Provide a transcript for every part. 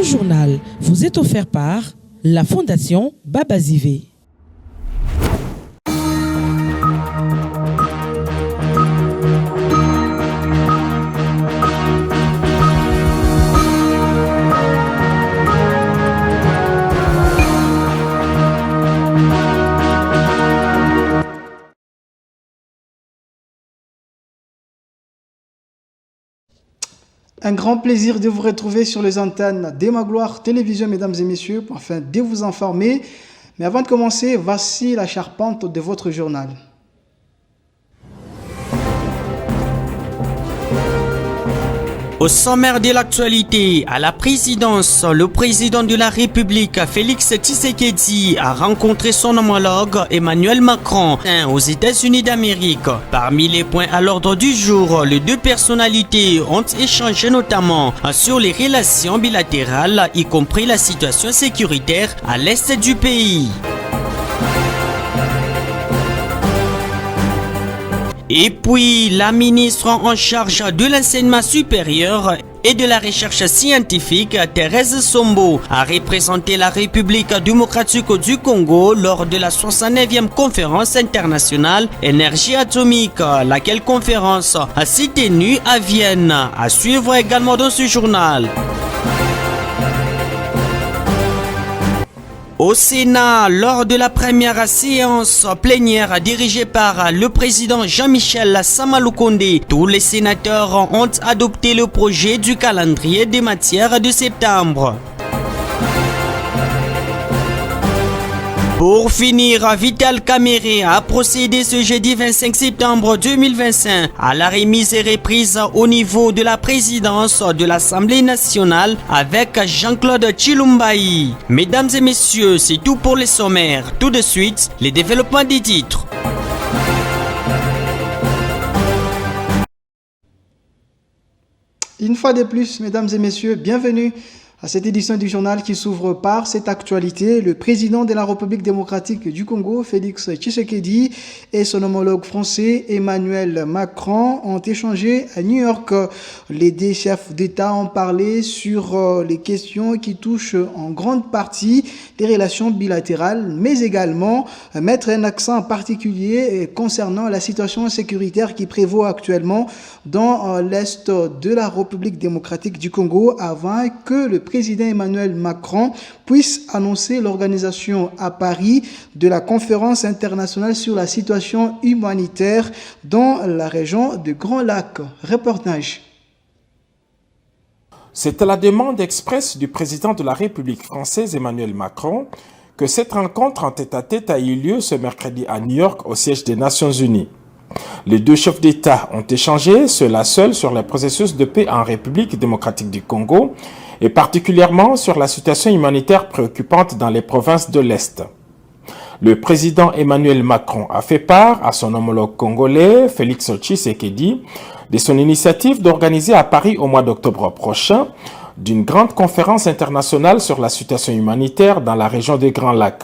journal vous est offert par la Fondation Babazivé. Un grand plaisir de vous retrouver sur les antennes d'Ema Gloire Télévision, mesdames et messieurs, afin de vous informer. Mais avant de commencer, voici la charpente de votre journal. Au sommaire de l'actualité, à la présidence, le président de la République, Félix Tshisekedi, a rencontré son homologue Emmanuel Macron aux États-Unis d'Amérique. Parmi les points à l'ordre du jour, les deux personnalités ont échangé notamment sur les relations bilatérales, y compris la situation sécuritaire à l'est du pays. Et puis, la ministre en charge de l'enseignement supérieur et de la recherche scientifique, Thérèse Sombo, a représenté la République démocratique du Congo lors de la 69e conférence internationale énergie atomique. Laquelle conférence s'est tenue à Vienne. À suivre également dans ce journal. Au Sénat, lors de la première séance plénière dirigée par le président Jean-Michel Samaloukonde, tous les sénateurs ont adopté le projet du calendrier des matières de septembre. Pour finir, Vital Kamerhe a procédé ce jeudi 25 septembre 2025 à la remise et reprise au niveau de la présidence de l'Assemblée nationale avec Jean-Claude Tshilumbayi. Mesdames et messieurs, c'est tout pour les sommaires. Tout de suite, les développements des titres. Une fois de plus, mesdames et messieurs, bienvenue à cette édition du journal qui s'ouvre par cette actualité. Le président de la République démocratique du Congo, Félix Tshisekedi, et son homologue français, Emmanuel Macron, ont échangé à New York. Les deux chefs d'État ont parlé sur les questions qui touchent en grande partie les relations bilatérales, mais également mettre un accent particulier concernant la situation sécuritaire qui prévaut actuellement dans l'est de la République démocratique du Congo avant que le président Emmanuel Macron puisse annoncer l'organisation à Paris de la conférence internationale sur la situation humanitaire dans la région de Grand Lac. Reportage. C'est à la demande expresse du président de la République française Emmanuel Macron que cette rencontre en tête-à-tête a eu lieu ce mercredi à New York au siège des Nations Unies. Les deux chefs d'État ont échangé, ceux-là seuls, sur le processus de paix en République démocratique du Congo et particulièrement sur la situation humanitaire préoccupante dans les provinces de l'Est. Le président Emmanuel Macron a fait part à son homologue congolais, Félix Tshisekedi, de son initiative d'organiser à Paris au mois d'octobre prochain d'une grande conférence internationale sur la situation humanitaire dans la région des Grands Lacs.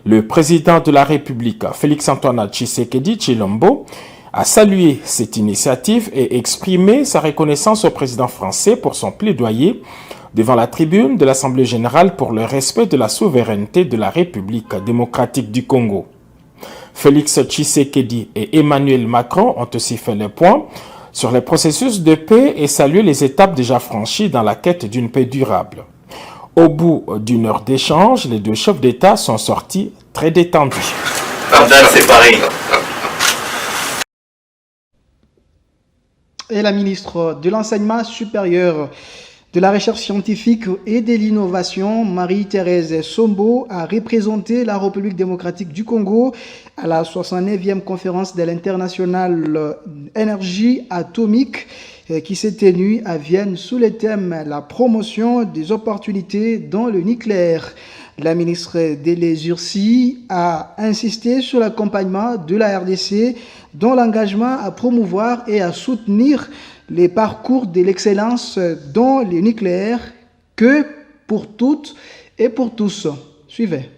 Le président de la République, Félix-Antoine Tshisekedi Tshilombo, a salué cette initiative et exprimé sa reconnaissance au président français pour son plaidoyer devant la tribune de l'Assemblée générale pour le respect de la souveraineté de la République démocratique du Congo. Félix Tshisekedi et Emmanuel Macron ont aussi fait le point sur le processus de paix et salué les étapes déjà franchies dans la quête d'une paix durable. Au bout d'une heure d'échange, les deux chefs d'État sont sortis très détendus. C'est Paris. Et la ministre de l'Enseignement supérieur, de la Recherche scientifique et de l'Innovation, Marie-Thérèse Sombo, a représenté la République démocratique du Congo à la 69e conférence de l'internationale énergie atomique qui s'est tenue à Vienne sous le thème « La promotion des opportunités dans le nucléaire ». La ministre Délé Zursi a insisté sur l'accompagnement de la RDC dans l'engagement à promouvoir et à soutenir les parcours de l'excellence dans le nucléaire que pour toutes et pour tous. Suivez.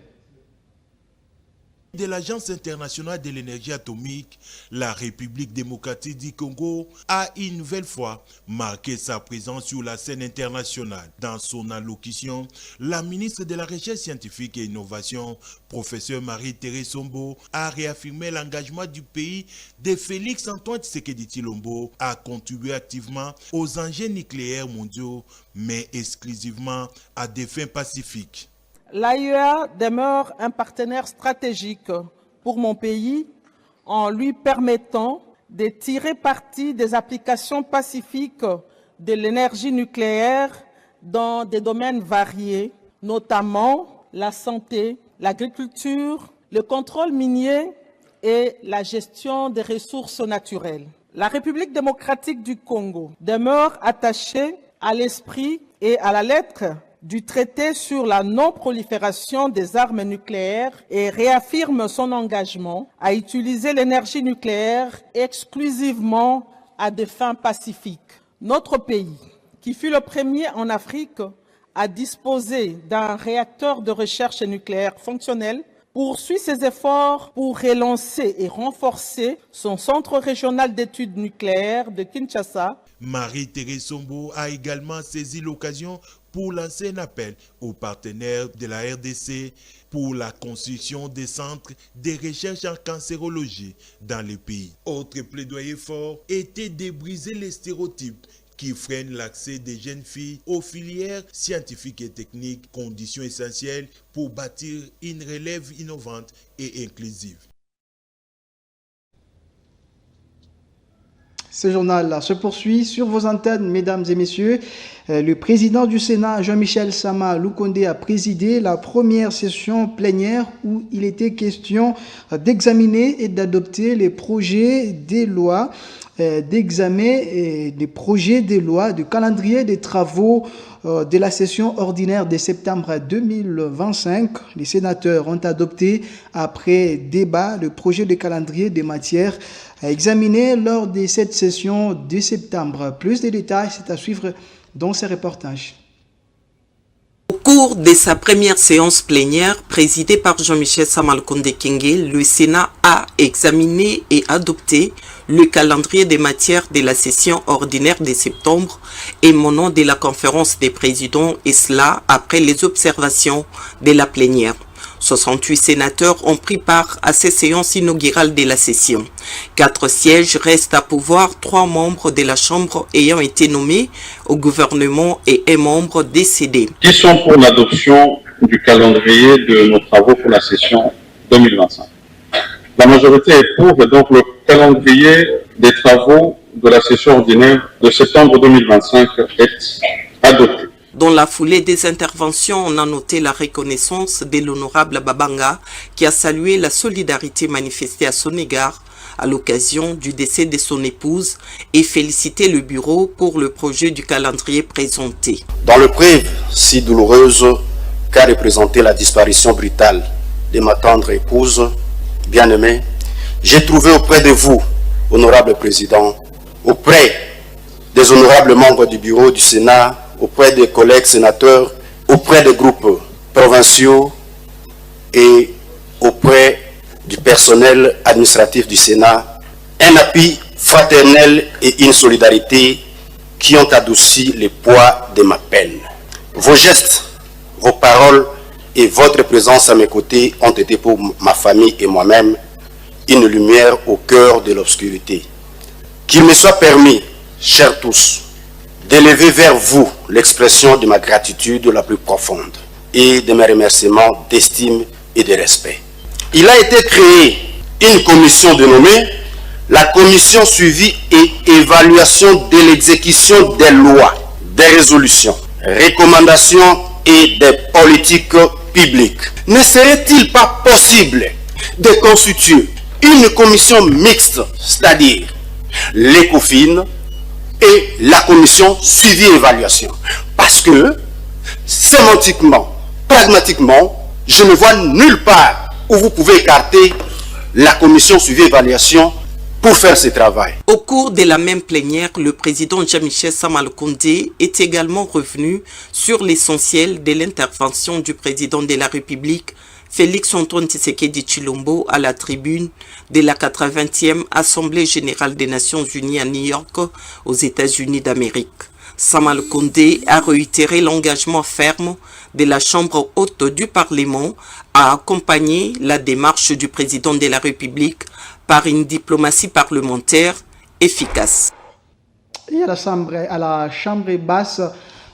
De l'Agence internationale de l'énergie atomique, la République démocratique du Congo a une nouvelle fois marqué sa présence sur la scène internationale. Dans son allocution, la ministre de la Recherche scientifique et innovation, professeur Marie-Thérèse Sombo, a réaffirmé l'engagement du pays de Félix Antoine Tshisekedi Tshilombo à contribuer activement aux enjeux nucléaires mondiaux, mais exclusivement à des fins pacifiques. L'AIEA demeure un partenaire stratégique pour mon pays en lui permettant de tirer parti des applications pacifiques de l'énergie nucléaire dans des domaines variés, notamment la santé, l'agriculture, le contrôle minier et la gestion des ressources naturelles. La République démocratique du Congo demeure attachée à l'esprit et à la lettre du traité sur la non-prolifération des armes nucléaires et réaffirme son engagement à utiliser l'énergie nucléaire exclusivement à des fins pacifiques. Notre pays, qui fut le premier en Afrique à disposer d'un réacteur de recherche nucléaire fonctionnel, poursuit ses efforts pour relancer et renforcer son centre régional d'études nucléaires de Kinshasa. Marie-Thérèse Sombo a également saisi l'occasion pour lancer un appel aux partenaires de la RDC pour la construction des centres de recherche en cancérologie dans le pays. Autre plaidoyer fort était de briser les stéréotypes qui freinent l'accès des jeunes filles aux filières scientifiques et techniques, conditions essentielles pour bâtir une relève innovante et inclusive. Ce journal se poursuit sur vos antennes, mesdames et messieurs. Le président du Sénat, Jean-Michel Sama Lukonde, a présidé la première session plénière où il était question d'examiner et d'adopter les projets des lois, des projets de loi, du calendrier des travaux de la session ordinaire de septembre 2025. Les sénateurs ont adopté, après débat, le projet de calendrier des matières examinées lors de cette session de septembre. Plus de détails, c'est à suivre dans ces reportages. Au cours de sa première séance plénière, présidée par Jean-Michel Sama Lukonde Kyenge, le Sénat a examiné et adopté le calendrier des matières de la session ordinaire de septembre émanant de la conférence des présidents, et cela après les observations de la plénière. 68 sénateurs ont pris part à ces séances inaugurales de la session. 4 sièges restent à pouvoir, 3 membres de la Chambre ayant été nommés au gouvernement et 1 membre décédé. Qui sont pour l'adoption du calendrier de nos travaux pour la session 2025? La majorité éprouve donc le calendrier des travaux de la session ordinaire de septembre 2025 est adopté. Dans la foulée des interventions, on a noté la reconnaissance de l'honorable Babanga qui a salué la solidarité manifestée à son égard à l'occasion du décès de son épouse et félicité le bureau pour le projet du calendrier présenté. Dans l'épreuve si douloureuse qu'a représenté la disparition brutale de ma tendre épouse bien-aimée, j'ai trouvé auprès de vous, honorable président, auprès des honorables membres du bureau du Sénat, auprès des collègues sénateurs, auprès des groupes provinciaux et auprès du personnel administratif du Sénat, un appui fraternel et une solidarité qui ont adouci le poids de ma peine. Vos gestes, vos paroles et votre présence à mes côtés ont été pour ma famille et moi-même une lumière au cœur de l'obscurité. Qu'il me soit permis, chers tous, d'élever vers vous l'expression de ma gratitude la plus profonde et de mes remerciements d'estime et de respect. Il a été créé une commission dénommée la commission suivi et évaluation de l'exécution des lois, des résolutions, recommandations et des politiques publiques. Ne serait-il pas possible de constituer une commission mixte, c'est-à-dire l'ECOFIN et la commission suivi et évaluation? Parce que, sémantiquement, pragmatiquement, je ne vois nulle part où vous pouvez écarter la commission suivi et évaluation pour faire ce travail. Au cours de la même plénière, le président Jean-Michel Sama Lukonde est également revenu sur l'essentiel de l'intervention du président de la République, Félix Antoine Tshisekedi Tshilombo, à la tribune de la 80e Assemblée générale des Nations unies à New York, aux États-Unis d'Amérique. Sama Lukonde a réitéré l'engagement ferme de la Chambre haute du Parlement à accompagner la démarche du président de la République par une diplomatie parlementaire efficace. Et à la chambre basse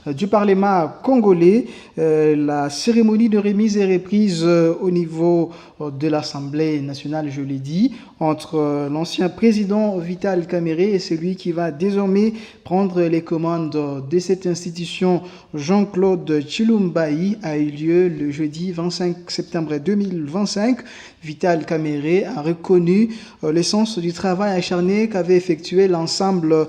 du Parlement congolais, la cérémonie de remise et reprise au niveau de l'Assemblée nationale, je l'ai dit, entre l'ancien président Vital Kamerhe et celui qui va désormais prendre les commandes de cette institution, Jean-Claude Tshilombo, a eu lieu le jeudi 25 septembre 2025. Vital Kamerhe a reconnu l'essence du travail acharné qu'avait effectué l'ensemble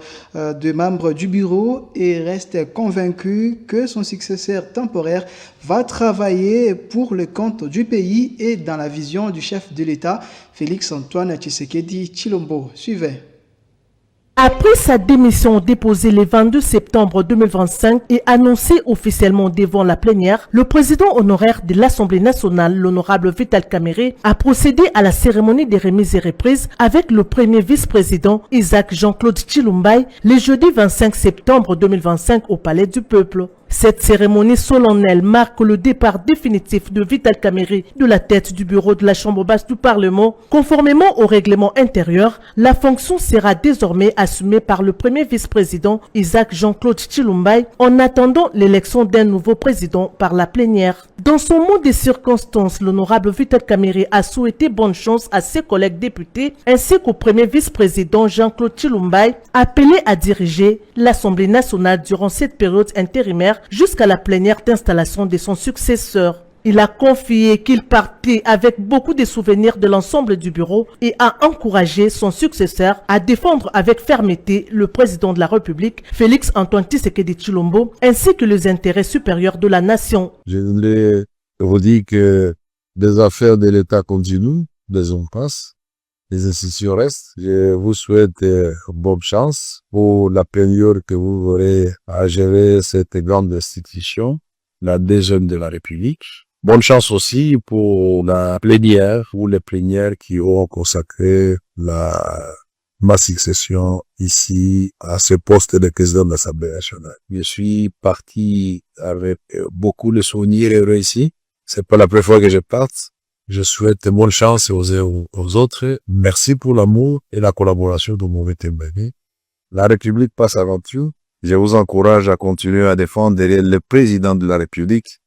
des membres du bureau et reste convaincu que son successeur temporaire va travailler pour le compte du pays et dans la vision du chef de l'État, Félix Antoine Tshisekedi Tshilombo. Suivez. Après sa démission déposée le 22 septembre 2025 et annoncée officiellement devant la plénière, le président honoraire de l'Assemblée nationale, l'honorable Vital Kamerhe, a procédé à la cérémonie des remises et reprises avec le premier vice-président Isaac Jean-Claude Tshilombo le jeudi 25 septembre 2025 au Palais du Peuple. Cette cérémonie solennelle marque le départ définitif de Vital Kamerhe de la tête du bureau de la Chambre basse du Parlement. Conformément au règlement intérieur, la fonction sera désormais assumée par le premier vice-président Isaac Jean-Claude Tshilombo en attendant l'élection d'un nouveau président par la plénière. Dans son mot des circonstances, l'honorable Vital Kamerhe a souhaité bonne chance à ses collègues députés ainsi qu'au premier vice-président Jean-Claude Tshilombo, appelé à diriger l'Assemblée nationale durant cette période intérimaire jusqu'à la plénière d'installation de son successeur. Il a confié qu'il partait avec beaucoup de souvenirs de l'ensemble du bureau et a encouragé son successeur à défendre avec fermeté le président de la République, Félix Antoine Tshisekedi Tshilombo, ainsi que les intérêts supérieurs de la nation. Je voulais vous dire que des affaires de l'État continuent, des hommes passent, les institutions restent. Je vous souhaite bonne chance pour la période que vous aurez à gérer cette grande institution, la deuxième de la République. Bonne chance aussi pour la plénière ou les plénières qui auront consacré ma succession ici à ce poste de président de l'Assemblée nationale. Je suis parti avec beaucoup de souvenirs heureux ici. C'est pas la première fois que je parte. Je souhaite bonne chance aux autres. Merci pour l'amour et la collaboration dont vous m'avez témoigné. La République passe avant tout. Je vous encourage à continuer à défendre derrière le président de la République,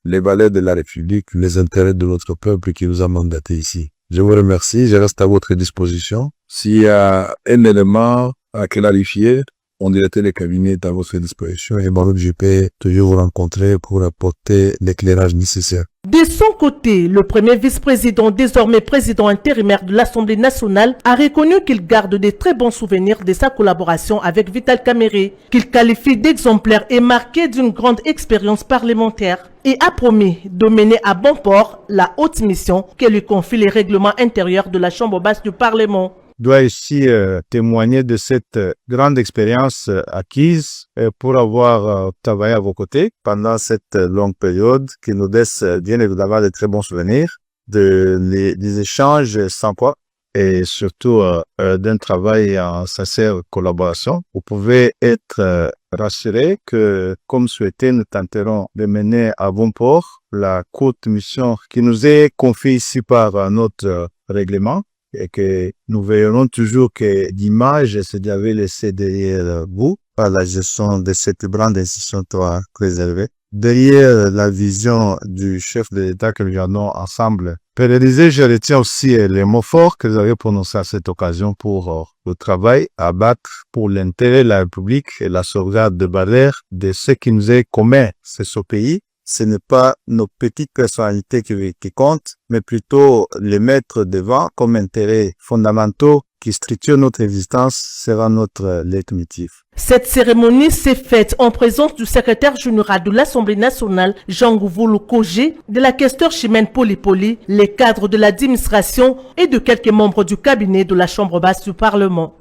les valeurs de la République, les intérêts de notre peuple qui nous a mandatés ici. Je vous remercie. Je reste à votre disposition. S'il y a un élément à clarifier, on directeur des cabinets à votre disposition et moi-même je peux toujours vous rencontrer pour apporter l'éclairage nécessaire. De son côté, le premier vice-président, désormais président intérimaire de l'Assemblée nationale, a reconnu qu'il garde de très bons souvenirs de sa collaboration avec Vital Kamerhe, qu'il qualifie d'exemplaire et marqué d'une grande expérience parlementaire, et a promis de mener à bon port la haute mission que lui confie les règlements intérieurs de la Chambre basse du Parlement. Je dois ici témoigner de cette grande expérience acquise pour avoir travaillé à vos côtés pendant cette longue période qui nous laisse bien évidemment de très bons souvenirs, des échanges sans quoi et surtout d'un travail en sincère collaboration. Vous pouvez être rassurés que, comme souhaité, nous tenterons de mener à bon port la courte mission qui nous est confiée ici par notre règlement. Et que nous veillerons toujours que l'image se devait laisser derrière vous par la gestion de cette grande institution soit préservée. Derrière la vision du chef de l'État que nous gardons ensemble, pérenniser, je retiens aussi les mots forts que vous avez prononcés à cette occasion pour le travail à battre pour l'intérêt de la République et la sauvegarde de valeurs de ce qui nous est commun, c'est ce pays. ce n'est pas nos petites personnalités qui comptent, mais plutôt les mettre devant comme intérêts fondamentaux qui structurent notre existence sera notre leitmotiv. Cette cérémonie s'est faite en présence du secrétaire général de l'Assemblée nationale, Jean Gouvolo Kogé, de la questeur Chimène Polipoli, les cadres de l'administration et de quelques membres du cabinet de la Chambre basse du Parlement.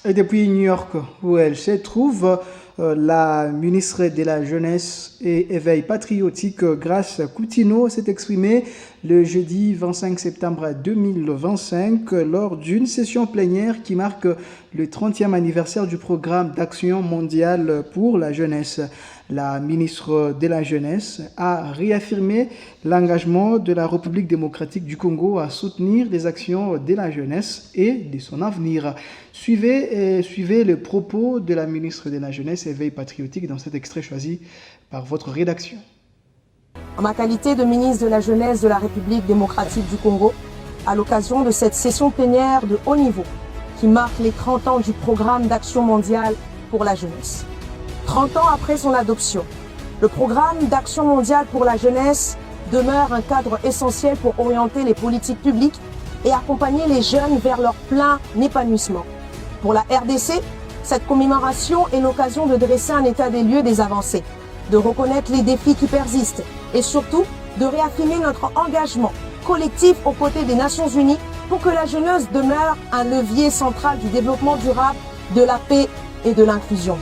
Et depuis New York, où elle se trouve, la ministre de la Jeunesse et Éveil patriotique, Grace Coutinho, s'est exprimée le jeudi 25 septembre 2025 lors d'une session plénière qui marque le 30e anniversaire du programme d'action mondiale pour la jeunesse. La ministre de la Jeunesse a réaffirmé l'engagement de la République démocratique du Congo à soutenir les actions de la jeunesse et de son avenir. Suivez le propos de la ministre de la Jeunesse et Éveil patriotique dans cet extrait choisi par votre rédaction. En ma qualité de ministre de la Jeunesse de la République démocratique du Congo, à l'occasion de cette session plénière de haut niveau qui marque les 30 ans du programme d'action mondiale pour la jeunesse. 30 ans après son adoption, le programme d'action mondiale pour la jeunesse demeure un cadre essentiel pour orienter les politiques publiques et accompagner les jeunes vers leur plein épanouissement. Pour la RDC, cette commémoration est l'occasion de dresser un état des lieux des avancées, de reconnaître les défis qui persistent et surtout de réaffirmer notre engagement collectif aux côtés des Nations Unies pour que la jeunesse demeure un levier central du développement durable, de la paix et de l'inclusion.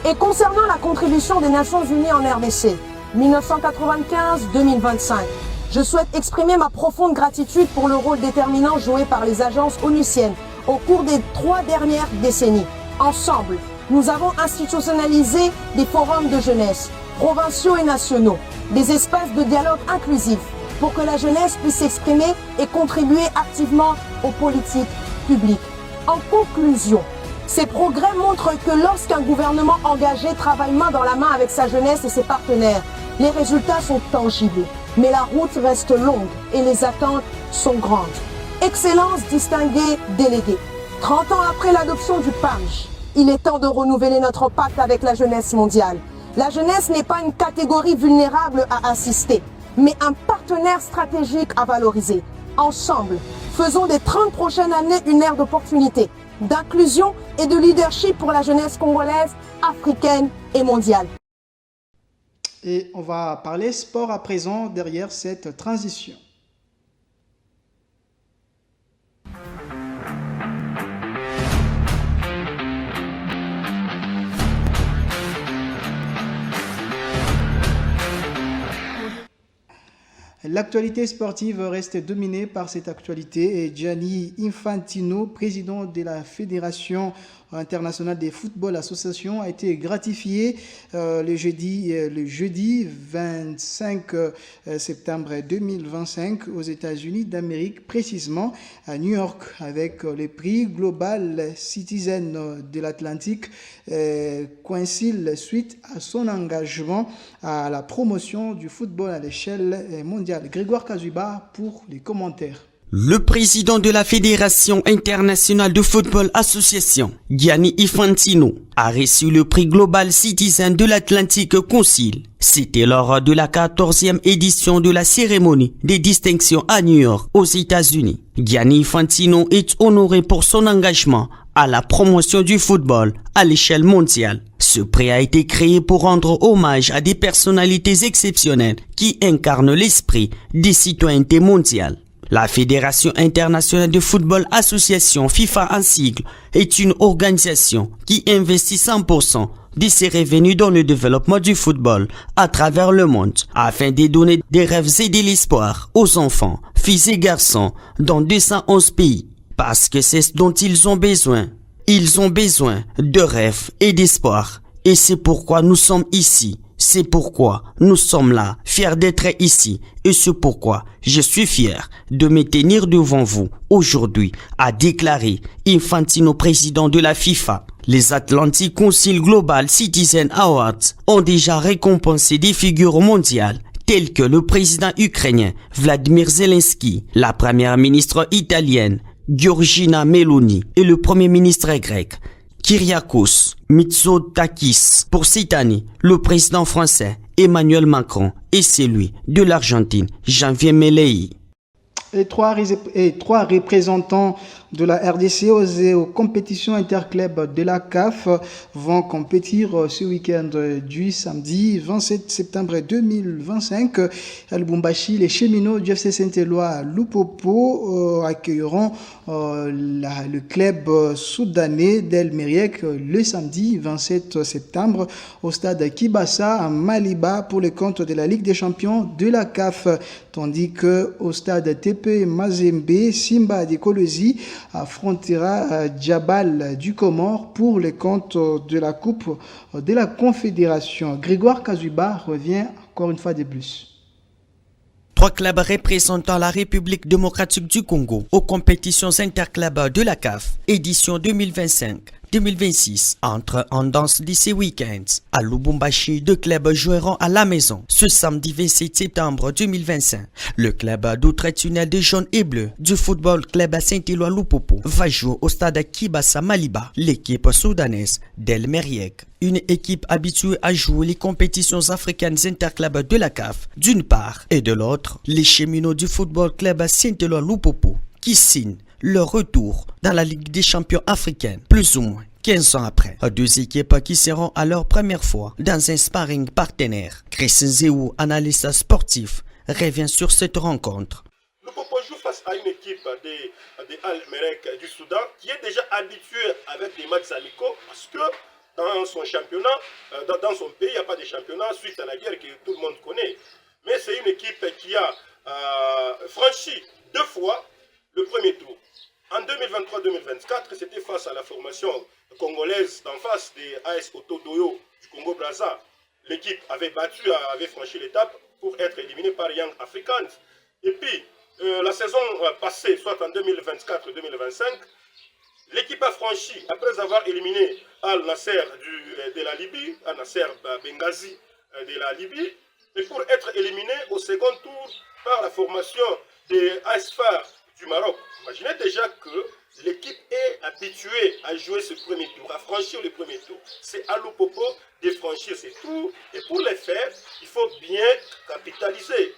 Et concernant la contribution des Nations Unies en RDC, 1995-2025, je souhaite exprimer ma profonde gratitude pour le rôle déterminant joué par les agences onusiennes au cours des 3 dernières décennies. Ensemble, nous avons institutionnalisé des forums de jeunesse, provinciaux et nationaux, des espaces de dialogue inclusif pour que la jeunesse puisse s'exprimer et contribuer activement aux politiques publiques. En conclusion, ces progrès montrent que lorsqu'un gouvernement engagé travaille main dans la main avec sa jeunesse et ses partenaires, les résultats sont tangibles. Mais la route reste longue et les attentes sont grandes. Excellences distinguées déléguées, 30 ans après l'adoption du PAMJ, il est temps de renouveler notre pacte avec la jeunesse mondiale. La jeunesse n'est pas une catégorie vulnérable à assister, mais un partenaire stratégique à valoriser. Ensemble, faisons des 30 prochaines années une ère d'opportunités, d'inclusion et de leadership pour la jeunesse congolaise, africaine et mondiale. Et on va parler sport à présent derrière cette transition. L'actualité sportive reste dominée par cette actualité et Gianni Infantino, président de la Fédération internationale des football association, a été gratifié le jeudi 25 septembre 2025 aux États-Unis d'Amérique, précisément à New York, avec le prix Global Citizen de l'Atlantique, coïncide suite à son engagement à la promotion du football à l'échelle mondiale. Grégoire Kazuba pour les commentaires. Le président de la Fédération internationale de football association, Gianni Infantino, a reçu le prix Global Citizen de l'Atlantique Council. C'était lors de la 14e édition de la cérémonie des distinctions à New York, aux États-Unis. Gianni Infantino est honoré pour son engagement à la promotion du football à l'échelle mondiale. Ce prix a été créé pour rendre hommage à des personnalités exceptionnelles qui incarnent l'esprit des citoyennetés mondiales. La Fédération internationale de football association FIFA en sigle est une organisation qui investit 100% de ses revenus dans le développement du football à travers le monde afin de donner des rêves et de l'espoir aux enfants, filles et garçons dans 211 pays. Parce que c'est ce dont ils ont besoin. Ils ont besoin de rêves et d'espoir Et c'est pourquoi nous sommes ici. C'est pourquoi nous sommes là, fiers d'être ici. Et c'est pourquoi je suis fier de me tenir devant vous aujourd'hui, a déclaré Infantino, président de la FIFA. Les Atlantic Council Global Citizen Awards ont déjà récompensé des figures mondiales telles que le président ukrainien Vladimir Zelensky, la première ministre italienne Giorgia Meloni et le premier ministre grec Kyriakos Mitsotakis. Pour cette année, le président français Emmanuel Macron et celui de l'Argentine Javier Milei. Et trois représentants de la RDC aux compétitions interclubs de la CAF vont compétir ce week-end du samedi 27 septembre 2025 à Lubumbashi. Les cheminots du FC Saint-Éloi Lupopo accueilleront le club soudanais d'El Meriek le samedi 27 septembre au stade Kibasa à Maliba pour le compte de la Ligue des champions de la CAF, tandis que au stade TP Mazembe, Simba de Kolosi affrontera Djabal du Comore pour le compte de la Coupe de la Confédération. Grégoire Kazuba revient encore une fois de plus. 3 clubs représentant la République démocratique du Congo aux compétitions interclubs de la CAF, édition 2025-2026, entrent en danse d'ici week-end. À Lubumbashi, 2 clubs joueront à la maison ce samedi 27 septembre 2025. Le club d'Outre-Tunnel des Jaunes et Bleus du football club Saint-Éloi Lupopo va jouer au stade Kibasa Maliba. L'équipe soudanaise d'El Meriek, une équipe habituée à jouer les compétitions africaines interclubs de la CAF, d'une part, et de l'autre, les cheminots du football club Saint-Éloi Lupopo, qui signent leur retour dans la Ligue des champions africaine, plus ou moins 15 ans après. 2 équipes qui seront à leur première fois dans un sparring partenaire. Christian Zéou, analyste sportif, revient sur cette rencontre. Lupopo joue face à une équipe de Al Merek du Soudan qui est déjà habituée avec des matchs amicaux parce que dans son championnat, dans son pays, il n'y a pas de championnat suite à la guerre que tout le monde connaît. Mais c'est une équipe qui a franchi 2 fois le premier tour. En 2023-2024, c'était face à la formation congolaise d'en face des AS Otodoyo du Congo-Brazza. L'équipe avait franchi l'étape pour être éliminée par Young Africans. Et puis, la saison passée, soit en 2024-2025, l'équipe a franchi, après avoir éliminé Al Nasser de la Libye, Al Nasser Benghazi de la Libye, et pour être éliminé au second tour par la formation des AS FAR du Maroc. Imaginez déjà que l'équipe est habituée à jouer ce premier tour, à franchir le premier tour. C'est à Lupopo de franchir ces tours, et pour les faire, il faut bien capitaliser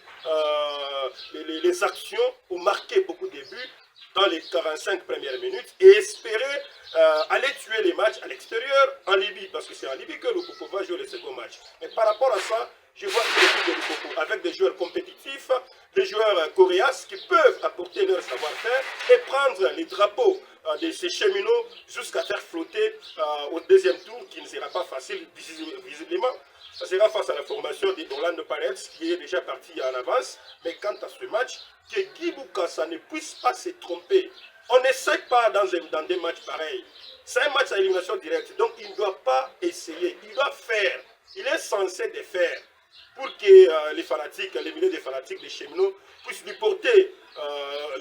les actions pour marquer beaucoup de buts dans les 45 premières minutes et espérer aller tuer les matchs à l'extérieur en Libye, parce que c'est en Libye que Lupopo va jouer le second match. Mais par rapport à ça, je vois une équipe de Lupopo avec des joueurs compétitifs, des joueurs coréens qui peuvent apporter leur savoir-faire et prendre les drapeaux de ces cheminots jusqu'à faire flotter au deuxième tour, qui ne sera pas facile visiblement. Ça sera face à la formation d'Orlando Pirates qui est déjà parti en avance. Mais quant à ce match, que Guy Boukassa ne puisse pas se tromper. On n'essaie pas dans des matchs pareils. C'est un match à élimination directe, donc il ne doit pas essayer, il doit faire. Il est censé le faire pour que les fanatiques, les milliers de fanatiques, les cheminots puissent lui porter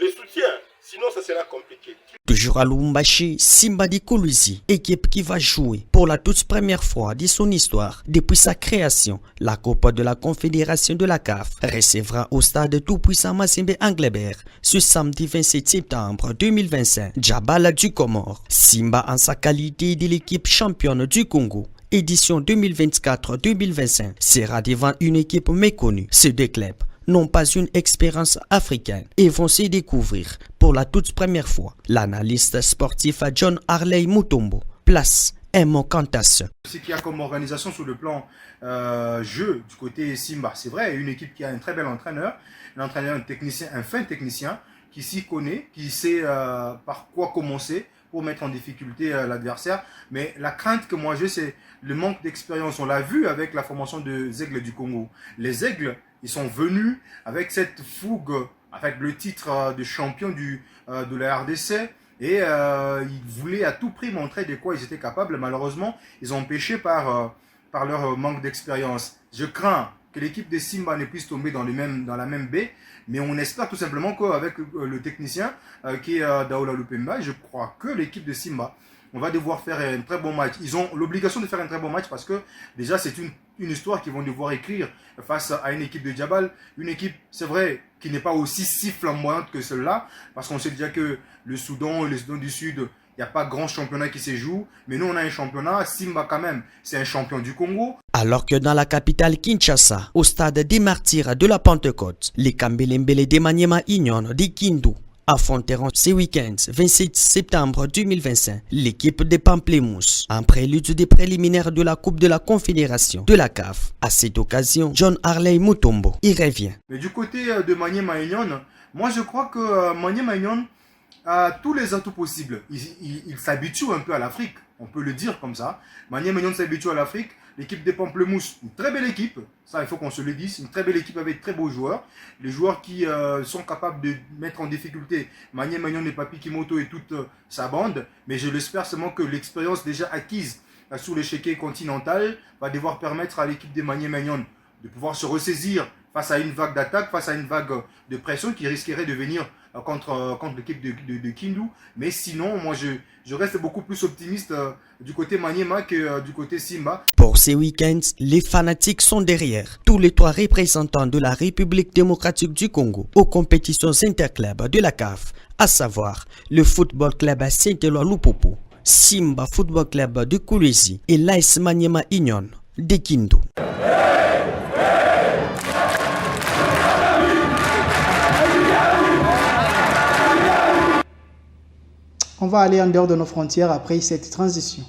le soutien. Sinon, ça sera compliqué. Toujours à Lubumbashi, Simba de Kolosi, équipe qui va jouer pour la toute première fois de son histoire depuis sa création, la Coupe de la Confédération de la CAF, recevra au stade tout-puissant Mazembe Anglebert ce samedi 27 septembre 2025, Djabal du Comore. Simba en sa qualité de l'équipe championne du Congo, édition 2024-2025, sera devant une équipe méconnue. Ces 2 clubs n'ont pas une expérience africaine et vont se découvrir pour la toute première fois. L'analyste sportif John Harley Mutombo place un mot quant à ce. Ce qu'il y a comme organisation sur le plan jeu du côté Simba, c'est vrai, une équipe qui a un très bel entraîneur, un technicien, un fin technicien qui s'y connaît, qui sait par quoi commencer pour mettre en difficulté l'adversaire. Mais la crainte que moi j'ai, c'est le manque d'expérience. On l'a vu avec la formation des Aigles du Congo. Les Aigles, ils sont venus avec cette fougue, avec le titre de champion de la RDC, Et ils voulaient à tout prix montrer de quoi ils étaient capables. Malheureusement, ils ont péché par leur manque d'expérience. Je crains que l'équipe de Simba ne puisse tomber dans la même baie, mais on espère tout simplement qu'avec le technicien qui est Daoula Lupemba, je crois que l'équipe de Simba, on va devoir faire un très bon match. Ils ont l'obligation de faire un très bon match parce que déjà c'est une histoire qu'ils vont devoir écrire face à une équipe de Djabal. Une équipe, c'est vrai, qui n'est pas aussi si flamboyante que celle-là, parce qu'on sait déjà que le Soudan et le Soudan du Sud, il n'y a pas grand championnat qui se joue. Mais nous, on a un championnat. Simba, quand même, c'est un champion du Congo. Alors que dans la capitale Kinshasa, au stade des Martyrs de la Pentecôte, les Kambelembele de Maniema Union de Kindu affronteront ce week-end 27 septembre 2025 l'équipe de Pamplemousse en prélude des préliminaires de la Coupe de la Confédération de la CAF. À cette occasion, John Harley Mutombo y revient. Mais du côté de Maniema Union, moi je crois que Maniema Union a tous les atouts possibles. Il s'habitue un peu à l'Afrique, on peut le dire comme ça. Maniema Union s'habitue à l'Afrique. L'équipe des Pamplemousse, une très belle équipe, ça il faut qu'on se le dise, une très belle équipe avec très beaux joueurs. Les joueurs qui sont capables de mettre en difficulté Maniema Union et Papi Kimoto et toute sa bande. Mais je l'espère seulement que l'expérience déjà acquise sous l'échiquier continental va devoir permettre à l'équipe des Maniema Union de pouvoir se ressaisir face à une vague d'attaque, face à une vague de pression qui risquerait de venir contre l'équipe de Kindu. Mais sinon, moi je reste beaucoup plus optimiste du côté Maniema que du côté Simba. Pour ces week-ends, les fanatiques sont derrière tous les trois représentants de la République démocratique du Congo aux compétitions interclubs de la CAF, à savoir le Football Club Saint-Éloi Lupopo, Simba Football Club de Kolwezi et l'AS Maniema Union de Kindu. On va aller en dehors de nos frontières après cette transition.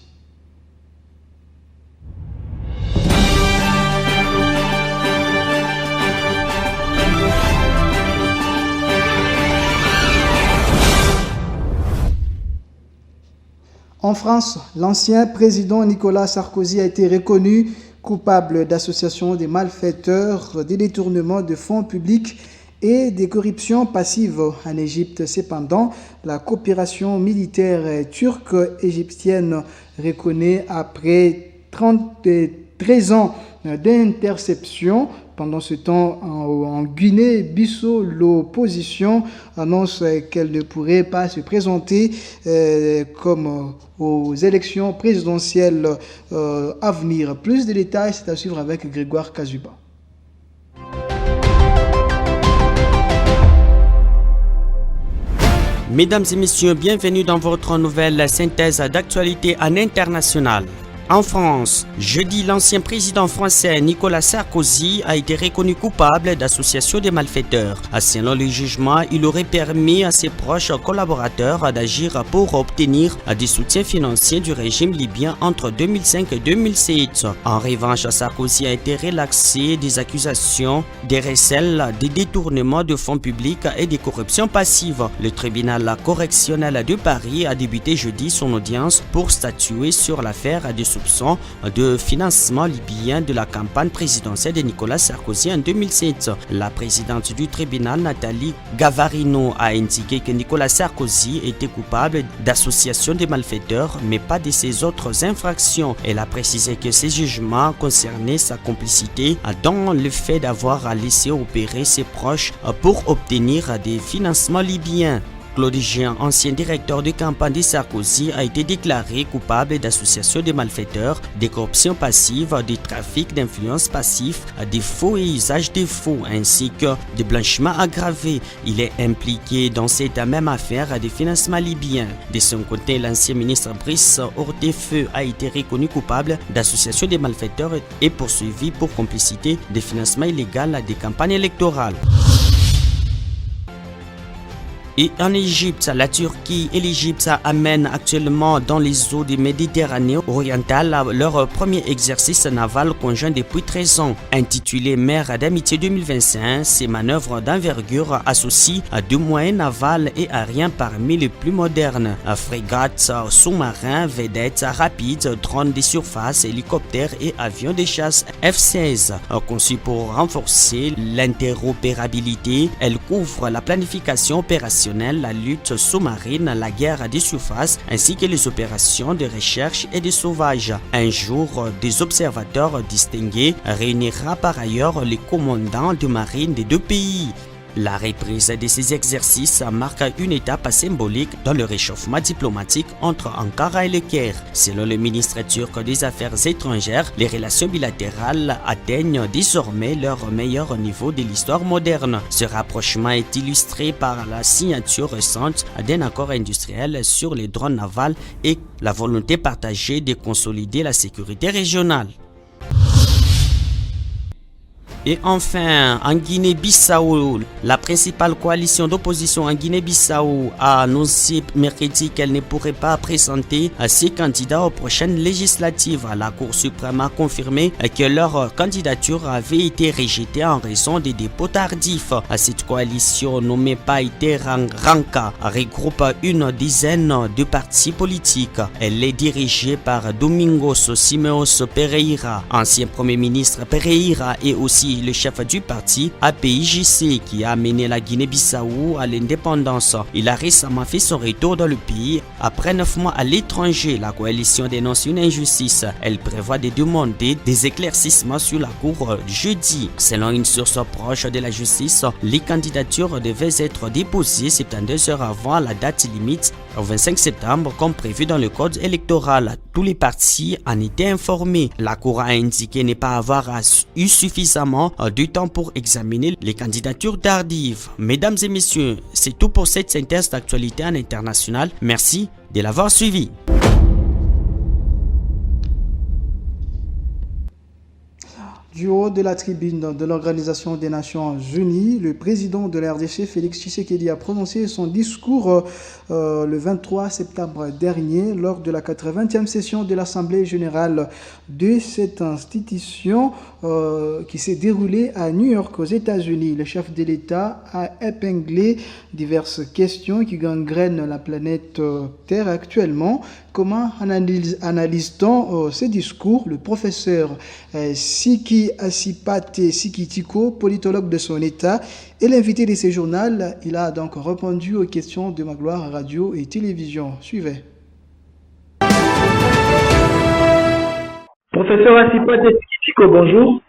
En France, l'ancien président Nicolas Sarkozy a été reconnu coupable d'association des malfaiteurs, des détournements de fonds publics et des corruptions passives en Égypte. Cependant, la coopération militaire turque-égyptienne reconnaît après 13 ans d'interception. Pendant ce temps, en Guinée-Bissau, l'opposition annonce qu'elle ne pourrait pas se présenter comme aux élections présidentielles à venir. Plus de détails, c'est à suivre avec Grégoire Kazuba. Mesdames et messieurs, bienvenue dans votre nouvelle synthèse d'actualité en international. En France, jeudi, l'ancien président français Nicolas Sarkozy a été reconnu coupable d'association des malfaiteurs. Selon le jugement, il aurait permis à ses proches collaborateurs d'agir pour obtenir des soutiens financiers du régime libyen entre 2005 et 2007. En revanche, Sarkozy a été relaxé des accusations de recel, des détournements de fonds publics et des corruptions passives. Le tribunal correctionnel de Paris a débuté jeudi son audience pour statuer sur l'affaire des soupçons de financement libyen de la campagne présidentielle de Nicolas Sarkozy en 2007. La présidente du tribunal, Nathalie Gavarino, a indiqué que Nicolas Sarkozy était coupable d'association de malfaiteurs, mais pas de ses autres infractions. Elle a précisé que ces jugements concernaient sa complicité dans le fait d'avoir laissé opérer ses proches pour obtenir des financements libyens. Claude Jean, ancien directeur de campagne de Sarkozy, a été déclaré coupable d'association de malfaiteurs, de corruption passive, de trafic d'influence passif, de faux et usage de faux, ainsi que de blanchiment aggravé. Il est impliqué dans cette même affaire de financement libyen. De son côté, l'ancien ministre Brice Hortefeux a été reconnu coupable d'association de malfaiteurs et poursuivi pour complicité de financement illégal des campagnes électorales. Et en Égypte, la Turquie et l'Égypte amènent actuellement dans les eaux de Méditerranée orientale leur premier exercice naval conjoint depuis 13 ans. Intitulé Mer d'amitié 2025, ces manœuvres d'envergure associent deux moyens navals et aériens parmi les plus modernes. Frégates, sous-marins, vedettes rapides, drones de surface, hélicoptères et avions de chasse F-16. Conçus pour renforcer l'interopérabilité, elles couvrent la planification opérationnelle opérationnelles, la lutte sous-marine, la guerre des surfaces, ainsi que les opérations de recherche et de sauvage. Un jour, des observateurs distingués réunira par ailleurs les commandants de marine des deux pays. La reprise de ces exercices marque une étape symbolique dans le réchauffement diplomatique entre Ankara et le Caire. Selon le ministre turc des Affaires étrangères, les relations bilatérales atteignent désormais leur meilleur niveau de l'histoire moderne. Ce rapprochement est illustré par la signature récente d'un accord industriel sur les drones navals et la volonté partagée de consolider la sécurité régionale. Et enfin, en Guinée-Bissau, la principale coalition d'opposition en Guinée-Bissau a annoncé mercredi qu'elle ne pourrait pas présenter ses candidats aux prochaines législatives. La Cour suprême a confirmé que leur candidature avait été rejetée en raison des dépôts tardifs. Cette coalition nommée Païté-Ranka regroupe une dizaine de partis politiques. Elle est dirigée par Domingos Simeos Pereira, ancien premier ministre. Pereira est aussi le chef du parti APIJC qui a mené la Guinée-Bissau à l'indépendance. Il a récemment fait son retour dans le pays après 9 mois à l'étranger. La coalition dénonce une injustice. Elle prévoit de demander des éclaircissements sur la cour jeudi. Selon une source proche de la justice, les candidatures devaient être déposées 72 heures avant la date limite au 25 septembre comme prévu dans le code électoral. Tous les partis en étaient informés. La Cour a indiqué ne pas avoir eu suffisamment de temps pour examiner les candidatures tardives. Mesdames et messieurs, c'est tout pour cette synthèse d'actualité en international. Merci de l'avoir suivi. Du haut de la tribune de l'Organisation des Nations Unies, le président de la RDC, Félix Tshisekedi, a prononcé son discours le 23 septembre dernier lors de la 80e session de l'Assemblée générale de cette institution qui s'est déroulée à New York aux États-Unis. Le chef de l'État a épinglé diverses questions qui gangrènent la planète Terre actuellement. Comment analyse-t-on ces discours? Le professeur Siki Asipate Sikitiko, politologue de son État, et l'invité de ce journal, il a donc répondu aux questions de Magloire Radio et Télévision. Suivez. Professeur Asipate Sikitiko, bonjour.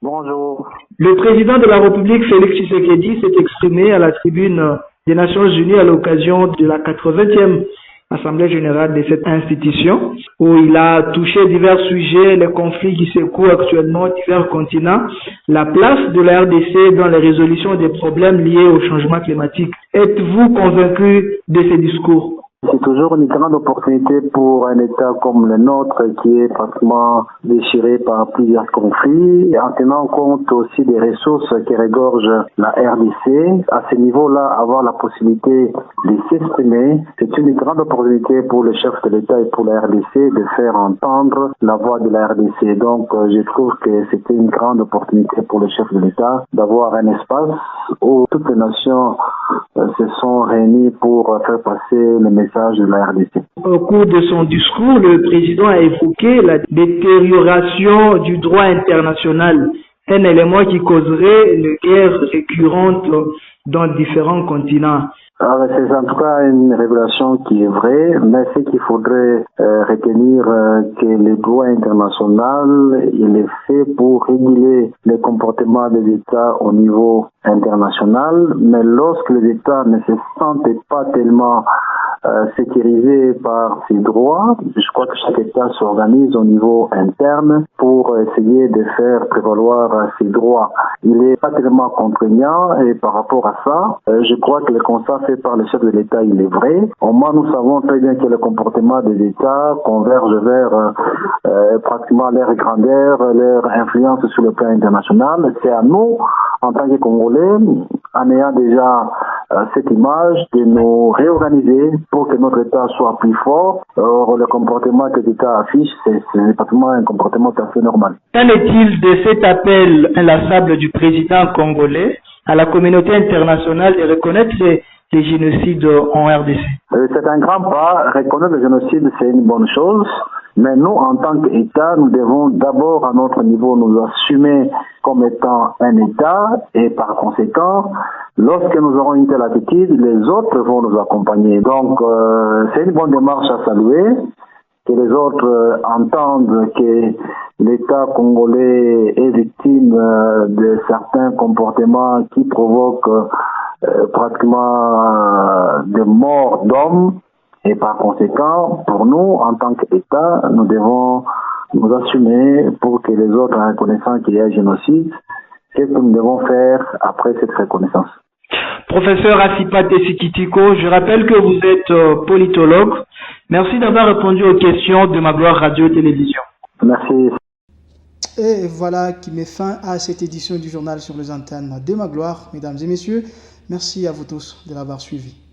Bonjour. Le président de la République, Félix Tshisekedi, s'est exprimé à la tribune des Nations Unies à l'occasion de la 80e Assemblée générale de cette institution, où il a touché divers sujets, les conflits qui secouent actuellement divers continents, la place de la RDC dans les résolutions des problèmes liés au changement climatique. Êtes-vous convaincu de ces discours? C'est toujours une grande opportunité pour un État comme le nôtre qui est pratiquement déchiré par plusieurs conflits, en tenant compte aussi des ressources qui regorgent la RDC. À ce niveau-là, avoir la possibilité de s'exprimer, c'est une grande opportunité pour le chef de l'État et pour la RDC de faire entendre la voix de la RDC. Donc, je trouve que c'était une grande opportunité pour le chef de l'État d'avoir un espace où toutes les nations se sont réunies pour faire passer le message de la RDC. Au cours de son discours, le président a évoqué la détérioration du droit international, un élément qui causerait une guerre récurrente dans différents continents. Alors, c'est en tout cas une révélation qui est vraie, mais ce qu'il faudrait retenir que le droit international, il est fait pour réguler le comportement des États au niveau international, mais lorsque les États ne se sentent pas tellement sécurisés par ces droits, je crois que chaque État s'organise au niveau interne pour essayer de faire prévaloir ses droits. Il n'est pas tellement contraignant et par rapport à ça, je crois que le constat fait par le chef de l'État, il est vrai. Au moins, nous savons très bien que le comportement des États converge vers pratiquement leur grandeur, leur influence sur le plan international. C'est à nous, en tant que Congolais, en ayant déjà cette image, de nous réorganiser pour que notre État soit plus fort. Or, le comportement que l'État affiche, c'est pratiquement un comportement tout à fait normal. Qu'en est-il de cet appel inlassable du président congolais à la communauté internationale de reconnaître les génocides en RDC? C'est un grand pas. Reconnaître le génocide, c'est une bonne chose. Mais nous, en tant qu'État, nous devons d'abord, à notre niveau, nous assumer comme étant un État et par conséquent, lorsque nous aurons une telle attitude, les autres vont nous accompagner. Donc, c'est une bonne démarche à saluer, que les autres entendent que l'État congolais est victime de certains comportements qui provoquent pratiquement des morts d'hommes. Et par conséquent, pour nous, en tant qu'État, nous devons nous assumer pour que les autres, en reconnaissant qu'il y a un génocide, qu'est-ce que nous devons faire après cette reconnaissance. Professeur Asipate Sikitiko, je rappelle que vous êtes politologue. Merci d'avoir répondu aux questions de Ma Gloire Radio-Télévision. Merci. Et voilà qui met fin à cette édition du journal sur les antennes de Ma Gloire. Mesdames et messieurs, merci à vous tous de l'avoir suivi.